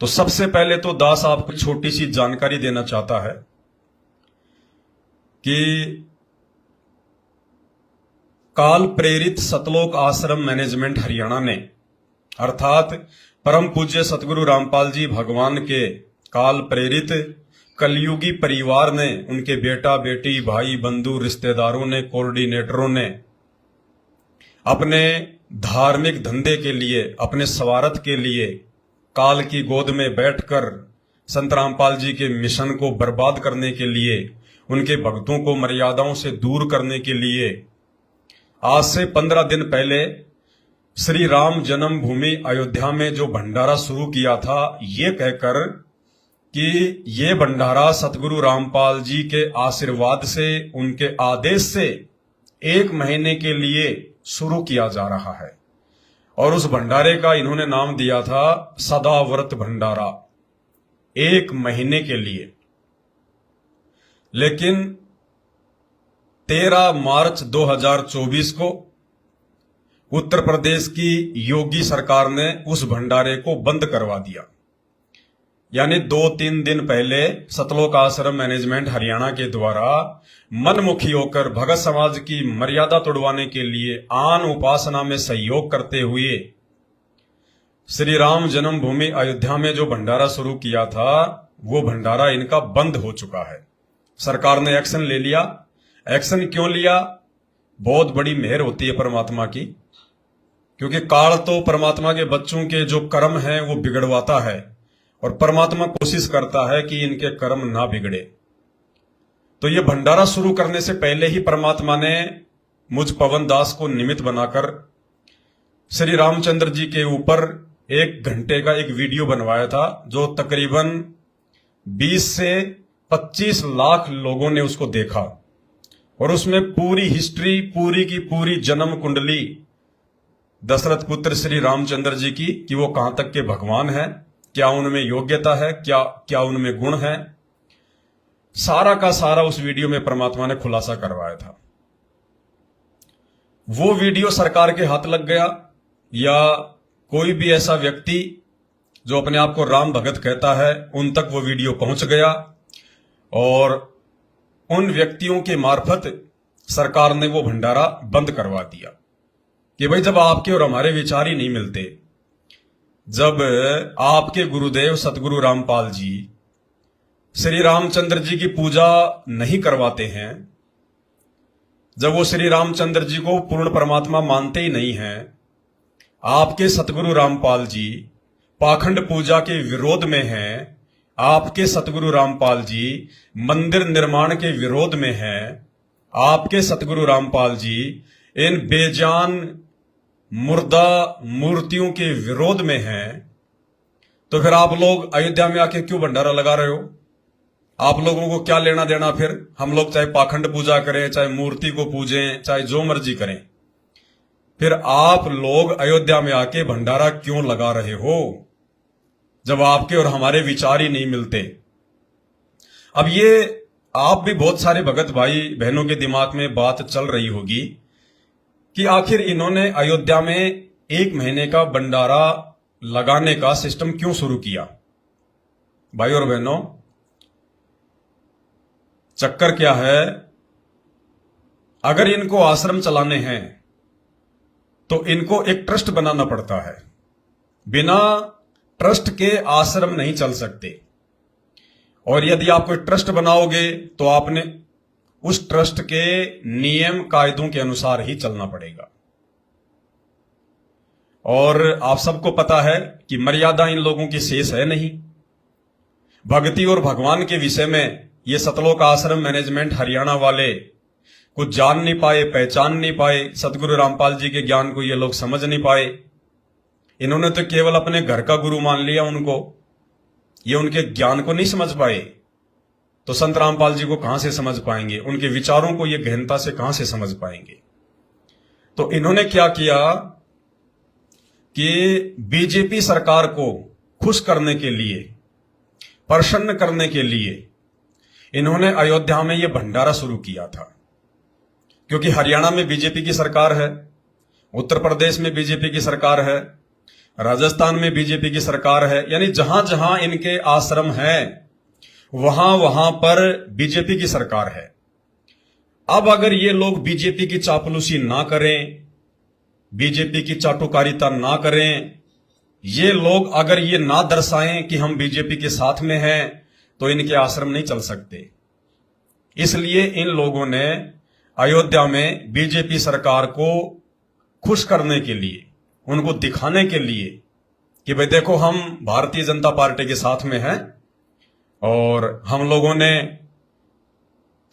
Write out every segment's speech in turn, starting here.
तो सबसे पहले तो दास आपको छोटी सी जानकारी देना चाहता है कि काल प्रेरित सतलोक आश्रम मैनेजमेंट हरियाणा ने अर्थात परम पूज्य सतगुरु रामपाल जी भगवान के काल प्रेरित कलयुगी परिवार ने, उनके बेटा बेटी भाई बंधु रिश्तेदारों ने, कोऑर्डिनेटरों ने अपने धार्मिक धंधे के लिए, अपने स्वार्थ के लिए काल की गोद में बैठकर संत रामपाल जी के मिशन को बर्बाद करने के लिए, उनके भक्तों को मर्यादाओं से दूर करने के लिए आज से 15 दिन पहले श्री राम जन्मभूमि अयोध्या में जो भंडारा शुरू किया था, ये कहकर कि ये भंडारा सतगुरु रामपाल जी के आशीर्वाद से, उनके आदेश से 1 महीने के लिए शुरू किया जा रहा है। और उस भंडारे का इन्होंने नाम दिया था सदाव्रत भंडारा, 1 महीने के लिए। लेकिन 13 मार्च 2024 को उत्तर प्रदेश की योगी सरकार ने उस भंडारे को बंद करवा दिया। यानी 2-3 दिन पहले सतलोक आश्रम मैनेजमेंट हरियाणा के द्वारा मनमुखी होकर भगत समाज की मर्यादा तोड़वाने के लिए आन उपासना में सहयोग करते हुए श्री राम जन्मभूमि अयोध्या में जो भंडारा शुरू किया था, वो भंडारा इनका बंद हो चुका है। सरकार ने एक्शन ले लिया। एक्शन क्यों लिया? बहुत बड़ी मेहर होती है परमात्मा की, क्योंकि काल तो परमात्मा के बच्चों के जो कर्म हैं वो बिगड़वाता है, और परमात्मा कोशिश करता है कि इनके कर्म ना बिगड़े। तो ये भंडारा शुरू करने से पहले ही परमात्मा ने मुझ पवन दास को निमित्त बनाकर श्री रामचंद्र जी के ऊपर 1 घंटे का एक वीडियो बनवाया था, जो तकरीबन 20 से 25 लाख लोगों ने उसको देखा। और उसमें पूरी हिस्ट्री, पूरी की पूरी जन्म कुंडली दशरथ पुत्र श्री रामचंद्र जी की, कि वो कहां तक के भगवान है, क्या उनमें योग्यता है, क्या उनमें गुण है, सारा का सारा उस वीडियो में परमात्मा ने खुलासा करवाया था। वो वीडियो सरकार के हाथ लग गया, या कोई भी ऐसा व्यक्ति जो अपने आप को राम भगत कहता है, उन तक वो वीडियो पहुंच गया, और उन व्यक्तियों के मार्फत सरकार ने वो भंडारा बंद करवा दिया कि भाई जब आपके और हमारे विचार ही नहीं मिलते, जब आपके गुरुदेव सतगुरु रामपाल जी श्री रामचंद्र जी की पूजा नहीं करवाते हैं, जब वो श्री रामचंद्र जी को पूर्ण परमात्मा मानते ही नहीं हैं, आपके सतगुरु रामपाल जी पाखंड पूजा के विरोध में हैं, आपके सतगुरु रामपाल जी मंदिर निर्माण के विरोध में हैं, आपके सतगुरु रामपाल जी इन बेजान मुर्दा मूर्तियों के विरोध में हैं, तो फिर आप लोग अयोध्या में आके क्यों भंडारा लगा रहे हो? आप लोगों को क्या लेना देना? फिर हम लोग चाहे पाखंड पूजा करें, चाहे मूर्ति को पूजें, चाहे जो मर्जी करें, फिर आप लोग अयोध्या में आके भंडारा क्यों लगा रहे हो, जब आपके और हमारे विचार ही नहीं मिलते? अब ये आप भी बहुत सारे भगत भाई बहनों के दिमाग में बात चल रही होगी कि आखिर इन्होंने अयोध्या में 1 महीने का भंडारा लगाने का सिस्टम क्यों शुरू किया। भाई और बहनों, चक्कर क्या है, अगर इनको आश्रम चलाने हैं तो इनको एक ट्रस्ट बनाना पड़ता है। बिना ट्रस्ट के आश्रम नहीं चल सकते, और यदि आप कोई ट्रस्ट बनाओगे तो आपने उस ट्रस्ट के नियम कायदों के अनुसार ही चलना पड़ेगा। और आप सबको पता है कि मर्यादा इन लोगों की शेष है नहीं। भक्ति और भगवान के विषय में ये सतलोक आश्रम मैनेजमेंट हरियाणा वाले कुछ जान नहीं पाए, पहचान नहीं पाए, सतगुरु रामपाल जी के ज्ञान को ये लोग समझ नहीं पाए। इन्होंने तो केवल अपने घर का गुरु मान लिया उनको, ये उनके ज्ञान को नहीं समझ पाए। तो संत रामपाल जी को कहां से समझ पाएंगे? उनके विचारों को ये गहनता से कहां से समझ पाएंगे? तो इन्होंने क्या किया कि बीजेपी सरकार को खुश करने के लिए, प्रसन्न करने के लिए इन्होंने अयोध्या में यह भंडारा शुरू किया था। क्योंकि हरियाणा में बीजेपी की सरकार है, उत्तर प्रदेश में बीजेपी की सरकार है, राजस्थान में बीजेपी की सरकार है, यानी जहां जहां इनके आश्रम हैं वहां वहां पर बीजेपी की सरकार है। अब अगर ये लोग बीजेपी की चापलूसी ना करें, बीजेपी की चाटुकारिता ना करें, ये लोग अगर ये ना दर्शाएं कि हम बीजेपी के साथ में हैं, तो इनके आश्रम नहीं चल सकते। इसलिए इन लोगों ने अयोध्या में बीजेपी सरकार को खुश करने के लिए, उनको दिखाने के लिए कि भाई देखो हम भारतीय जनता पार्टी के साथ में हैं और हम लोगों ने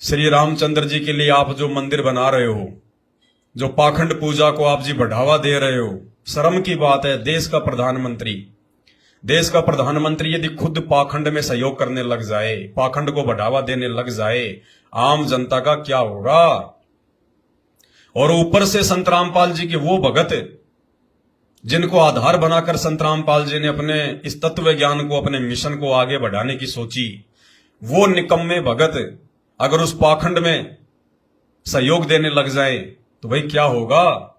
श्री रामचंद्र जी के लिए आप जो मंदिर बना रहे हो, जो पाखंड पूजा को आप जी बढ़ावा दे रहे हो, शर्म की बात है। देश का प्रधानमंत्री यदि खुद पाखंड में सहयोग करने लग जाए, पाखंड को बढ़ावा देने लग जाए, आम जनता का क्या होगा। और ऊपर से संत रामपाल जी के वो भगत जिनको आधार बनाकर संत रामपाल जी ने अपने इस तत्व ज्ञान को, अपने मिशन को आगे बढ़ाने की सोची, वो निकम्मे भगत अगर उस पाखंड में सहयोग देने लग जाए तो भाई क्या होगा।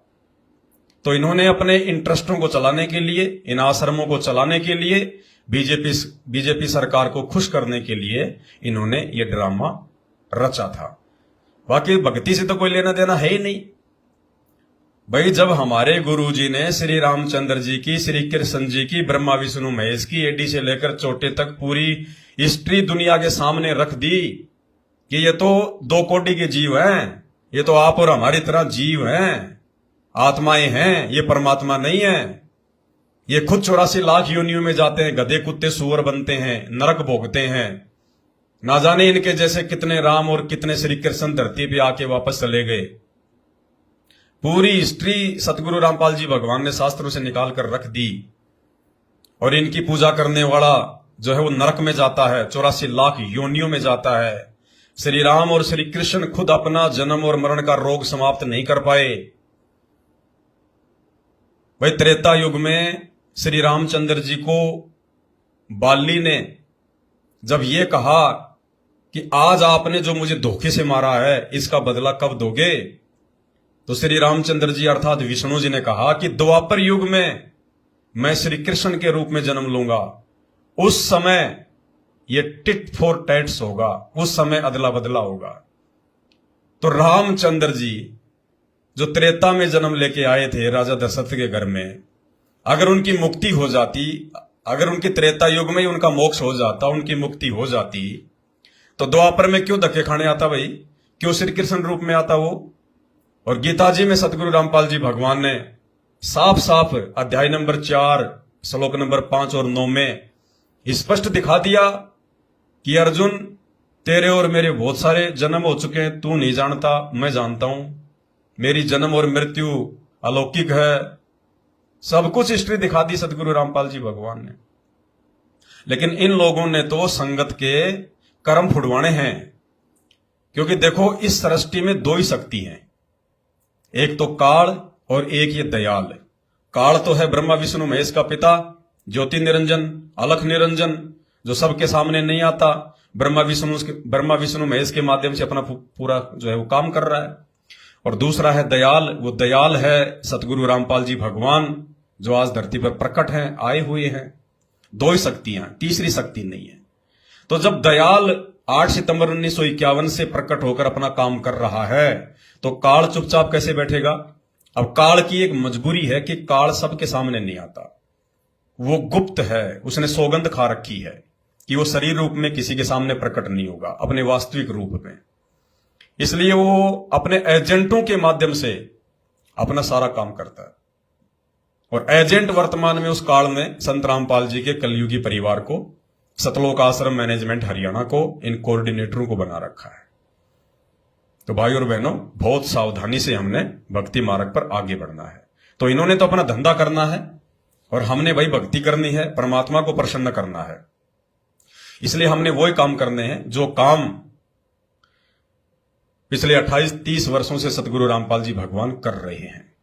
तो इन्होंने अपने इंटरेस्टों को चलाने के लिए, इन आश्रमों को चलाने के लिए, बीजेपी सरकार को खुश करने के लिए इन्होंने ये ड्रामा रचा था। बाकी भक्ति से तो कोई लेना देना है ही नहीं। भाई जब हमारे गुरुजी ने श्री रामचंद्र जी की, श्री कृष्ण जी की, ब्रह्मा विष्णु महेश की एडी से लेकर चोटे तक पूरी हिस्ट्री दुनिया के सामने रख दी कि ये तो दो कोटि के जीव हैं, ये तो आप और हमारी तरह जीव हैं, आत्माएं हैं, ये परमात्मा नहीं है। ये खुद 84 लाख योनियों में जाते हैं, गधे कुत्ते सूअर बनते हैं, नरक भोगते हैं। ना जाने इनके जैसे कितने राम और कितने श्री कृष्ण धरती पे आके वापस चले गए। पूरी हिस्ट्री सतगुरु रामपाल जी भगवान ने शास्त्रों से निकाल कर रख दी। और इनकी पूजा करने वाला जो है वो नरक में जाता है, 84 लाख योनियों में जाता है। श्री राम और श्री कृष्ण खुद अपना जन्म और मरण का रोग समाप्त नहीं कर पाए। भाई त्रेता युग में श्री रामचंद्र जी को बाली ने जब ये कहा कि आज आपने जो मुझे धोखे से मारा है इसका बदला कब दोगे, तो श्री रामचंद्र जी अर्थात विष्णु जी ने कहा कि द्वापर युग में मैं श्री कृष्ण के रूप में जन्म लूंगा। उस समय ये टिट फॉर टैट्स होगा, उस समय अदला बदला होगा। तो रामचंद्र जी जो त्रेता में जन्म लेके आए थे राजा दशरथ के घर में, अगर उनकी मुक्ति हो जाती, अगर उनके त्रेता युग में ही उनका मोक्ष हो जाता, उनकी मुक्ति हो जाती, तो द्वापर में क्यों धक्के खाने आता भाई, क्यों श्री कृष्ण रूप में आता वो। और गीता जी में सतगुरु रामपाल जी भगवान ने साफ साफ अध्याय नंबर 4 श्लोक नंबर 5 और 9 में स्पष्ट दिखा दिया कि अर्जुन तेरे और मेरे बहुत सारे जन्म हो चुके हैं, तू नहीं जानता, मैं जानता हूं। मेरी जन्म और मृत्यु अलौकिक है। सब कुछ हिस्ट्री दिखा दी सतगुरु रामपाल जी भगवान ने। लेकिन इन लोगों ने तो संगत के कर्म फुड़वाने हैं। क्योंकि देखो इस सृष्टि में दो ही शक्ति हैं, एक तो काल और एक ये दयाल। काल तो है ब्रह्मा विष्णु महेश का पिता, ज्योति निरंजन, अलख निरंजन, जो सबके सामने नहीं आता, ब्रह्मा विष्णु महेश के माध्यम से अपना पूरा जो है वो काम कर रहा है। और दूसरा है दयाल, वो दयाल है सतगुरु रामपाल जी भगवान, जो आज धरती पर प्रकट हैं, आए हुए हैं। दो ही शक्तियां, तीसरी शक्ति नहीं है। तो जब दयाल 8 सितंबर 1951 से प्रकट होकर अपना काम कर रहा है, तो काल चुपचाप कैसे बैठेगा। अब काल की एक मजबूरी है कि काल सबके सामने नहीं आता, वो गुप्त है, उसने सौगंध खा रखी है कि वो शरीर रूप में किसी के सामने प्रकट नहीं होगा अपने वास्तविक रूप में। इसलिए वो अपने एजेंटों के माध्यम से अपना सारा काम करता है। और एजेंट वर्तमान में उस काल में संत रामपाल जी के कलयुगी परिवार को, सतलोक आश्रम मैनेजमेंट हरियाणा को, इन कोऑर्डिनेटरों को बना रखा है। तो भाई और बहनों, बहुत सावधानी से हमने भक्ति मार्ग पर आगे बढ़ना है। तो इन्होंने तो अपना धंधा करना है और हमने भाई भक्ति करनी है, परमात्मा को प्रसन्न करना है। इसलिए हमने वही काम करने हैं जो काम पिछले 28-30 वर्षों से सतगुरु रामपाल जी भगवान कर रहे हैं।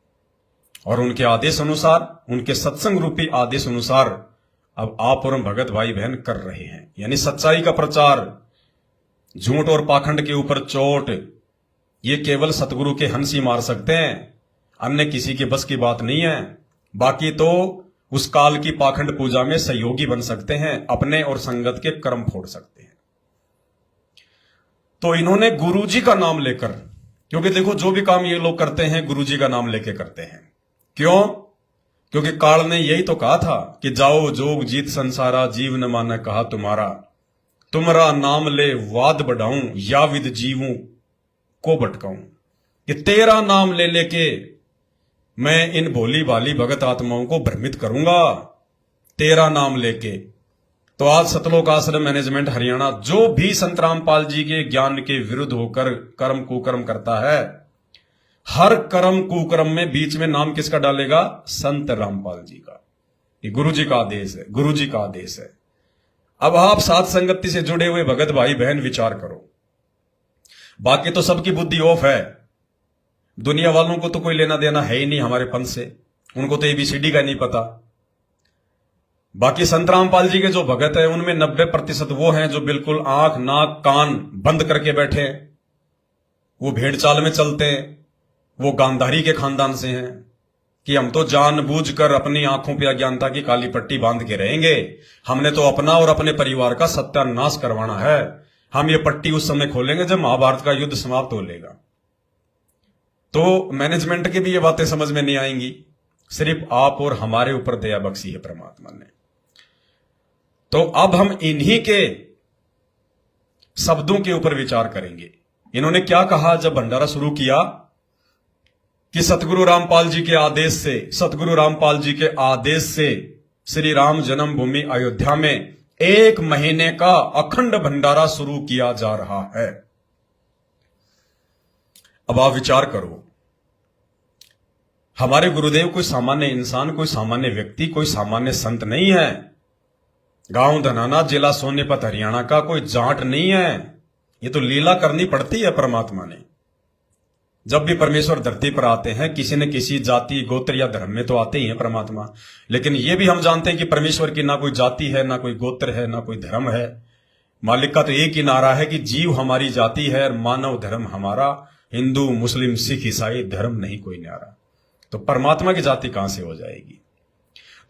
और उनके आदेश अनुसार, उनके सत्संग रूपी आदेश अनुसार अब आप और हम भगत भाई बहन कर रहे हैं। यानी सच्चाई का प्रचार, झूठ और पाखंड के ऊपर चोट, ये केवल सतगुरु के हंस ही मार सकते हैं, अन्य किसी के बस की बात नहीं है। बाकी तो उस काल की पाखंड पूजा में सहयोगी बन सकते हैं, अपने और संगत के कर्म फोड़ सकते हैं। तो इन्होंने गुरुजी का नाम लेकर, क्योंकि देखो जो भी काम ये लोग करते हैं गुरुजी का नाम लेके करते हैं। क्यों? क्योंकि काल ने यही तो कहा था कि जाओ जोग जीत संसारा, जीव न माने कहा तुम्हारा, तुम्हारा नाम ले वाद बढ़ाऊं, या विद जीवूं को भटकाऊं। कि तेरा नाम ले लेके मैं इन भोली भाली भगत आत्माओं को भ्रमित करूंगा, तेरा नाम लेके। तो आज सतलोक आश्रम मैनेजमेंट हरियाणा जो भी संत रामपाल जी के ज्ञान के विरुद्ध होकर कर्म कुकर्म करता है, हर कर्म कुकर्म में बीच में नाम किसका डालेगा? संत रामपाल जी का। ये गुरु जी का आदेश है, गुरु जी का आदेश है। अब आप साथ संगति से जुड़े हुए भगत भाई बहन विचार करो। बाकी तो सबकी बुद्धि ऑफ है, दुनिया वालों को तो कोई लेना देना है ही नहीं हमारे पंथ से, उनको तो एबीसीडी का नहीं पता। बाकी संत रामपाल जी के जो भगत है उनमें 90% वो हैं जो बिल्कुल आंख नाक कान बंद करके बैठे हैं, वो भेड़ चाल में चलते हैं, वो गांधारी के खानदान से हैं कि हम तो जानबूझकर अपनी आंखों पे अज्ञानता की काली पट्टी बांध के रहेंगे, हमने तो अपना और अपने परिवार का सत्यानाश करवाना है, हम ये पट्टी उस समय खोलेंगे जब महाभारत का युद्ध समाप्त हो लेगा। तो मैनेजमेंट की भी ये बातें समझ में नहीं आएंगी, सिर्फ आप और हमारे ऊपर दया बख्शी है परमात्मा ने। तो अब हम इन्हीं के शब्दों के ऊपर विचार करेंगे। इन्होंने क्या कहा जब भंडारा शुरू किया कि सतगुरु रामपाल जी के आदेश से, सतगुरु रामपाल जी के आदेश से श्री राम जन्मभूमि अयोध्या में 1 महीने का अखंड भंडारा शुरू किया जा रहा है। अब आप विचार करो, हमारे गुरुदेव कोई सामान्य इंसान, कोई सामान्य व्यक्ति, कोई सामान्य संत नहीं है। गांव धनाना, जिला सोनीपत, हरियाणा का कोई जाट नहीं है। ये तो लीला करनी पड़ती है परमात्मा ने। जब भी परमेश्वर धरती पर आते हैं किसी न किसी जाति गोत्र या धर्म में तो आते ही हैं परमात्मा, लेकिन ये भी हम जानते हैं कि परमेश्वर की ना कोई जाति है, ना कोई गोत्र है, ना कोई धर्म है। मालिक का तो एक ही नारा है कि जीव हमारी जाति है और मानव धर्म हमारा, हिंदू मुस्लिम सिख ईसाई धर्म नहीं कोई न्यारा। तो परमात्मा की जाति कहां से हो जाएगी?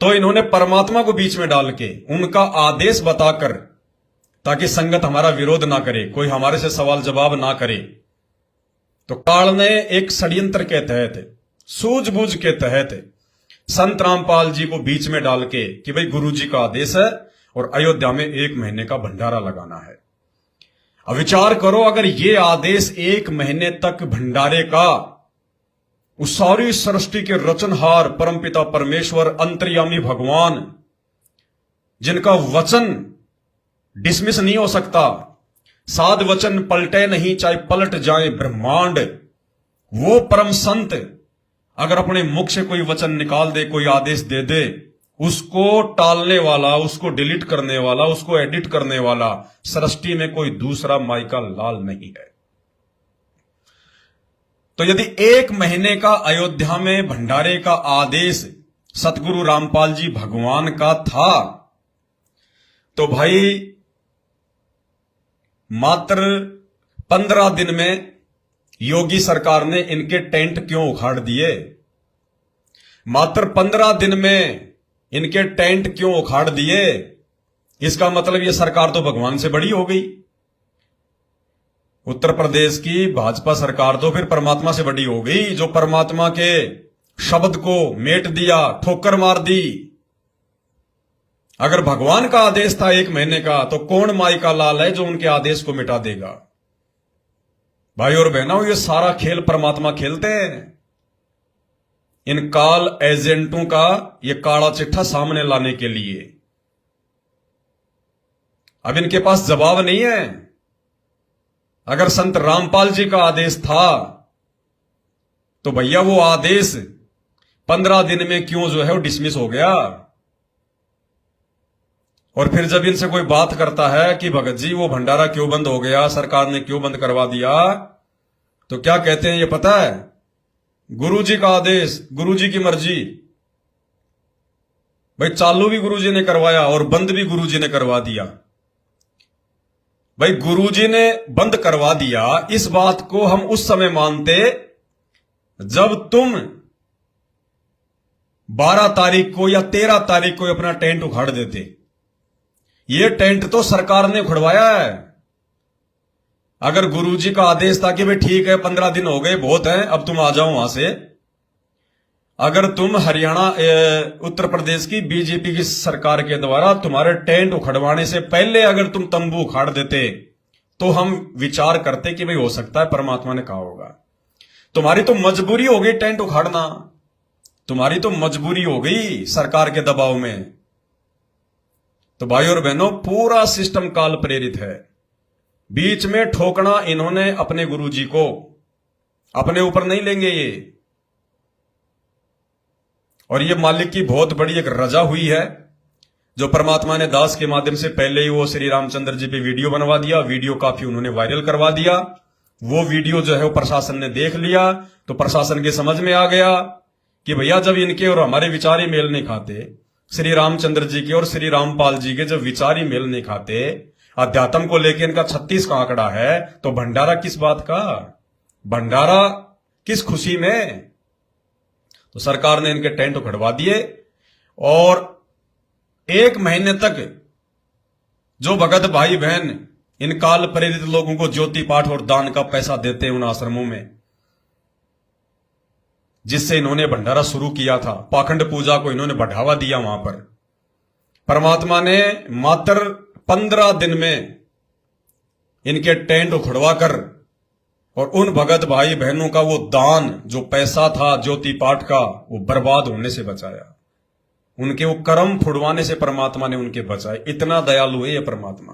तो इन्होंने परमात्मा को बीच में डाल के उनका आदेश बताकर, ताकि संगत हमारा विरोध ना करे, कोई हमारे से सवाल जवाब ना करे, तो काल ने एक षड्यंत्र के तहत, सूझबूझ के तहत संत रामपाल जी को बीच में डाल के कि भाई गुरु जी का आदेश है और अयोध्या में 1 महीने का भंडारा लगाना है। अब विचार करो, अगर ये आदेश 1 महीने तक भंडारे का, उस सारी सृष्टि के रचनहार परमपिता परमेश्वर अंतर्यामी भगवान जिनका वचन डिसमिस नहीं हो सकता, साध वचन पलटे नहीं चाहे पलट जाए ब्रह्मांड, वो परम संत अगर अपने मुख से कोई वचन निकाल दे, कोई आदेश दे दे, उसको टालने वाला, उसको डिलीट करने वाला, उसको एडिट करने वाला सृष्टि में कोई दूसरा माई का लाल नहीं है। तो यदि 1 महीने का अयोध्या में भंडारे का आदेश सतगुरु रामपाल जी भगवान का था, तो भाई मात्र 15 दिन में योगी सरकार ने इनके टेंट क्यों उखाड़ दिए? मात्र 15 दिन में इनके टेंट क्यों उखाड़ दिए? इसका मतलब यह सरकार तो भगवान से बड़ी हो गई। उत्तर प्रदेश की भाजपा सरकार तो फिर परमात्मा से बड़ी हो गई, जो परमात्मा के शब्द को मेट दिया, ठोकर मार दी। अगर भगवान का आदेश था 1 महीने का, तो कौन माई का लाल है जो उनके आदेश को मिटा देगा? भाई और बहनों, ये सारा खेल परमात्मा खेलते हैं। इन काल एजेंटों का ये काला चिट्ठा सामने लाने के लिए अब इनके पास जवाब नहीं है। अगर संत रामपाल जी का आदेश था तो भैया वो आदेश 15 दिन में क्यों जो है वो डिसमिस हो गया? और फिर जब इनसे कोई बात करता है कि भगत जी वो भंडारा क्यों बंद हो गया, सरकार ने क्यों बंद करवा दिया, तो क्या कहते हैं ये पता है? गुरुजी का आदेश, गुरुजी की मर्जी। भाई चालू भी गुरुजी ने करवाया और बंद भी गुरुजी ने करवा दिया। भाई गुरुजी ने बंद करवा दिया, इस बात को हम उस समय मानते जब तुम 12 तारीख को या 13 तारीख को अपना टेंट उखाड़ देते। ये टेंट तो सरकार ने उखड़वाया है। अगर गुरुजी का आदेश था कि भाई ठीक है 15 दिन हो गए बहुत है, अब तुम आ जाओ वहां से, अगर तुम हरियाणा उत्तर प्रदेश की बीजेपी की सरकार के द्वारा तुम्हारे टेंट उखड़वाने से पहले अगर तुम तंबू उखाड़ देते तो हम विचार करते कि भाई हो सकता है परमात्मा ने कहा होगा। तुम्हारी तो मजबूरी हो गई टेंट उखाड़ना, तुम्हारी तो मजबूरी हो गई सरकार के दबाव में। तो भाई और बहनों, पूरा सिस्टम काल प्रेरित है। बीच में ठोकना इन्होंने अपने गुरुजी को, अपने ऊपर नहीं लेंगे ये। और ये मालिक की बहुत बड़ी एक रजा हुई है जो परमात्मा ने दास के माध्यम से पहले ही वो श्री रामचंद्र जी पे वीडियो बनवा दिया, वीडियो काफी उन्होंने वायरल करवा दिया। वो वीडियो जो है वो प्रशासन ने देख लिया तो प्रशासन के समझ में आ गया कि भैया जब इनके और हमारे विचार ही मेल नहीं खाते, श्री रामचंद्र जी के और श्री रामपाल जी के जब विचार ही मेल नहीं खाते, अध्यात्म को लेकर इनका 36 का आंकड़ा है, तो भंडारा किस बात का, भंडारा किस खुशी में। तो सरकार ने इनके टेंट उखड़वा दिए और 1 महीने तक जो भगत भाई बहन इन काल प्रेरित लोगों को ज्योति पाठ और दान का पैसा देते हैं उन आश्रमों में, जिससे इन्होंने भंडारा शुरू किया था, पाखंड पूजा को इन्होंने बढ़ावा दिया, वहां पर परमात्मा ने मात्र 15 दिन में इनके टेंट उखड़वा कर और उन भगत भाई बहनों का वो दान जो पैसा था ज्योति पाठ का, वो बर्बाद होने से बचाया। उनके वो कर्म फुड़वाने से परमात्मा ने उनके बचाए। इतना दयालु है ये परमात्मा।